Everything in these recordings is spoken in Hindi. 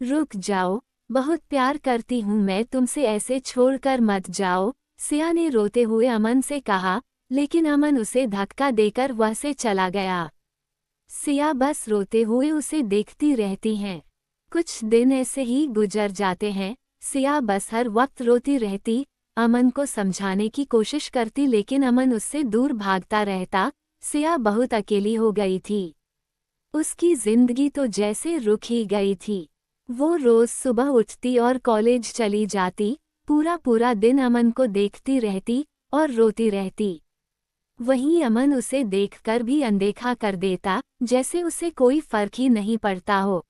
रुक जाओ, बहुत प्यार करती हूँ मैं तुमसे, ऐसे छोड़कर मत जाओ, सिया ने रोते हुए अमन से कहा, लेकिन अमन उसे धक्का देकर वह से चला गया। सिया बस रोते हुए उसे देखती रहती हैं। कुछ दिन ऐसे ही गुजर जाते हैं। सिया बस हर वक्त रोती रहती, अमन को समझाने की कोशिश करती, लेकिन अमन उससे दूर भागता रहता। सिया बहुत अकेली हो गई थी। उसकी जिंदगी तो जैसे रुक ही गई थी। वो रोज सुबह उठती और कॉलेज चली जाती, पूरा पूरा दिन अमन को देखती रहती और रोती रहती। वहीं अमन उसे देखकर भी अनदेखा कर देता, जैसे उसे कोई फर्क ही नहीं पड़ता हो।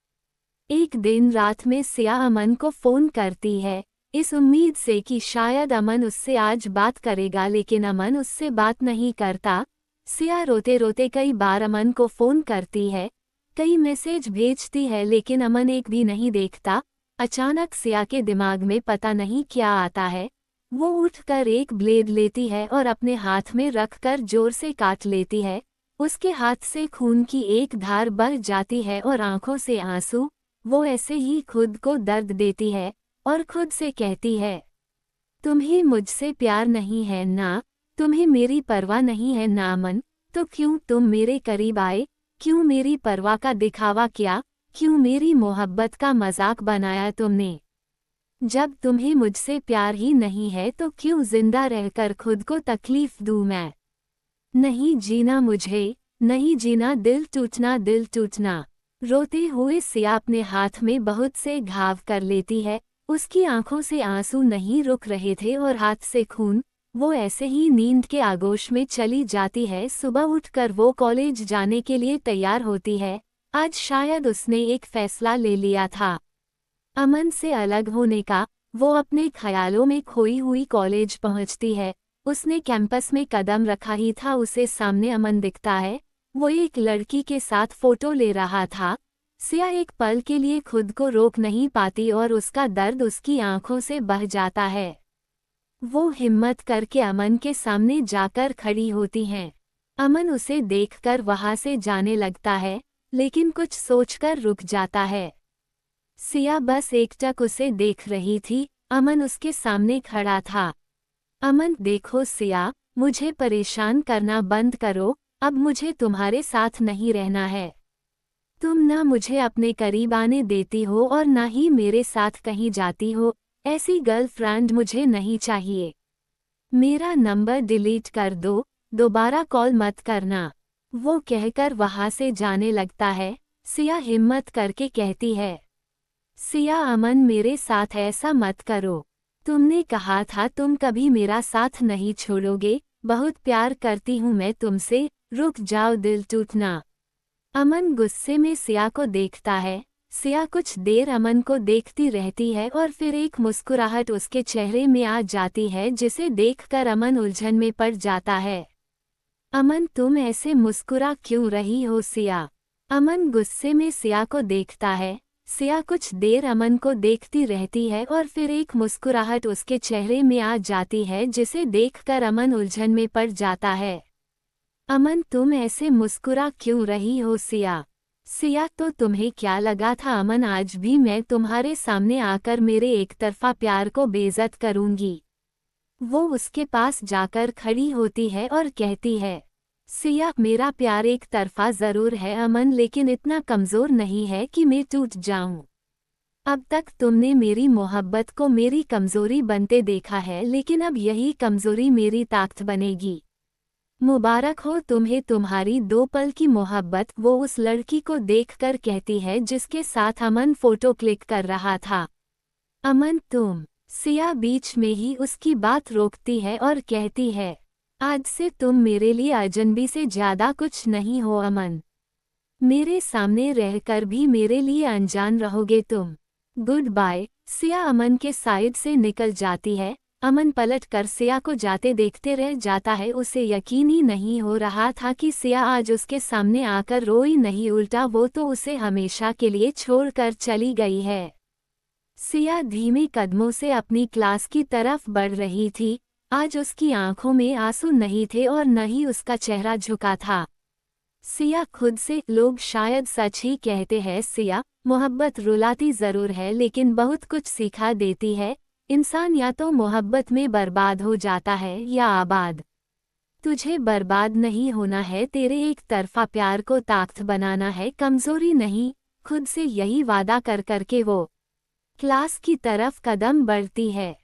एक दिन रात में सिया अमन को फोन करती है, इस उम्मीद से कि शायद अमन उससे आज बात करेगा, लेकिन अमन उससे बात नहीं करता। सिया रोते रोते कई बार अमन को फोन करती है, कई मैसेज भेजती है, लेकिन अमन एक भी नहीं देखता। अचानक सिया के दिमाग में पता नहीं क्या आता है। वो उठकर एक ब्लेड लेती है और अपने हाथ में रखकर जोर से काट लेती है। उसके हाथ से खून की एक धार बह जाती है और आंखों से आंसू। वो ऐसे ही खुद को दर्द देती है और खुद से कहती है, तुम्हें मुझसे प्यार नहीं है ना, तुम्हें मेरी परवाह नहीं है ना अमन, तो क्यों तुम मेरे करीब आए, क्यों मेरी परवाह का दिखावा किया, क्यों मेरी मोहब्बत का मजाक बनाया तुमने। जब तुम्हें मुझसे प्यार ही नहीं है तो क्यों जिंदा रहकर खुद को तकलीफ दूं मैं। नहीं जीना मुझे, नहीं जीना, दिल टूटना दिल टूटना। रोते हुए सिया अपने हाथ में बहुत से घाव कर लेती है। उसकी आंखों से आंसू नहीं रुक रहे थे और हाथ से खून। वो ऐसे ही नींद के आगोश में चली जाती है। सुबह उठकर वो कॉलेज जाने के लिए तैयार होती है। आज शायद उसने एक फैसला ले लिया था, अमन से अलग होने का। वो अपने ख्यालों में खोई हुई कॉलेज पहुंचती है। उसने कैंपस में कदम रखा ही था, उसे सामने अमन दिखता है। वो एक लड़की के साथ फोटो ले रहा था। सिया एक पल के लिए खुद को रोक नहीं पाती और उसका दर्द उसकी आंखों से बह जाता है। वो हिम्मत करके अमन के सामने जाकर खड़ी होती हैं। अमन उसे देखकर वहां से जाने लगता है, लेकिन कुछ सोचकर रुक जाता है। सिया बस एकटक उसे देख रही थी। अमन उसके सामने खड़ा था। अमन देखो सिया, मुझे परेशान करना बंद करो, अब मुझे तुम्हारे साथ नहीं रहना है। तुम ना मुझे अपने करीब आने देती हो और ना ही मेरे साथ कहीं जाती हो। ऐसी गर्लफ्रेंड मुझे नहीं चाहिए। मेरा नंबर डिलीट कर दो, दोबारा कॉल मत करना। वो कहकर वहां से जाने लगता है। सिया हिम्मत करके कहती है, सिया अमन मेरे साथ ऐसा मत करो। तुमने कहा था तुम कभी मेरा साथ नहीं छोड़ोगे। बहुत प्यार करती हूँ मैं तुमसे, रुक जाओ दिल टूटना। अमन गुस्से में सिया को देखता है। सिया कुछ देर अमन को देखती रहती है और फिर एक मुस्कुराहट उसके चेहरे में आ जाती है, जिसे देखकर अमन उलझन में पड़ जाता है। अमन तुम ऐसे मुस्कुरा क्यों रही हो सिया। अमन गुस्से में सिया को देखता है। सिया कुछ देर अमन को देखती रहती है और फिर एक मुस्कुराहट उसके चेहरे में आ जाती है, जिसे देखकर अमन उलझन में पड़ जाता है। अमन तुम ऐसे मुस्कुरा क्यों रही हो सिया। सिया तो तुम्हें क्या लगा था अमन आज भी मैं तुम्हारे सामने आकर मेरे एकतरफा प्यार को बेइज्जत करूंगी। वो उसके पास जाकर खड़ी होती है और कहती है, सिया मेरा प्यार एक तरफा जरूर है अमन, लेकिन इतना कमजोर नहीं है कि मैं टूट जाऊं। अब तक तुमने मेरी मोहब्बत को मेरी कमजोरी बनते देखा है, लेकिन अब यही कमजोरी मेरी ताकत बनेगी। मुबारक हो तुम्हें तुम्हारी 2 पल की मोहब्बत। वो उस लड़की को देखकर कहती है जिसके साथ अमन फोटो क्लिक कर रहा था। अमन तुम। सिया बीच में ही उसकी बात रोकती है और कहती है, आज से तुम मेरे लिए अजनबी से ज्यादा कुछ नहीं हो अमन। मेरे सामने रहकर भी मेरे लिए अनजान रहोगे तुम। Good bye. सिया अमन के साइड से निकल जाती है। अमन पलट कर सिया को जाते देखते रह जाता है। उसे यकीन ही नहीं हो रहा था कि सिया आज उसके सामने आकर रोई नहीं, उल्टा वो तो उसे हमेशा के लिए छोड़कर चली गई है। सिया धीमे कदमों से अपनी क्लास की तरफ बढ़ रही थी। आज उसकी आंखों में आंसू नहीं थे और न ही उसका चेहरा झुका था। सिया खुद से, लोग शायद सच ही कहते हैं सिया, मोहब्बत रुलाती ज़रूर है लेकिन बहुत कुछ सिखा देती है। इंसान या तो मोहब्बत में बर्बाद हो जाता है या आबाद। तुझे बर्बाद नहीं होना है, तेरे एक तरफा प्यार को ताकत बनाना है, कमज़ोरी नहीं। खुद से यही वादा कर करके वो क्लास की तरफ कदम बढ़ती है।